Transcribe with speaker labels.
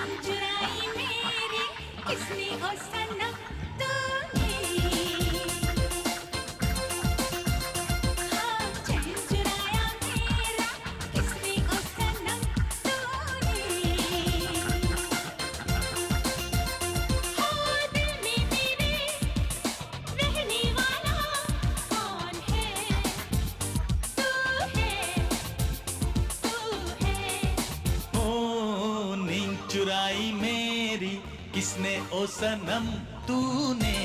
Speaker 1: नींद चुराई मेरी किसने ओ सनम तूने। हाँ चैन चुराया मेरा किसने ओ सनम तूने। हाँ दिल में मेरे रहने वाला कौन है। तू है
Speaker 2: ओ नींद चुराई मेरी किसने ओ सनम तूने।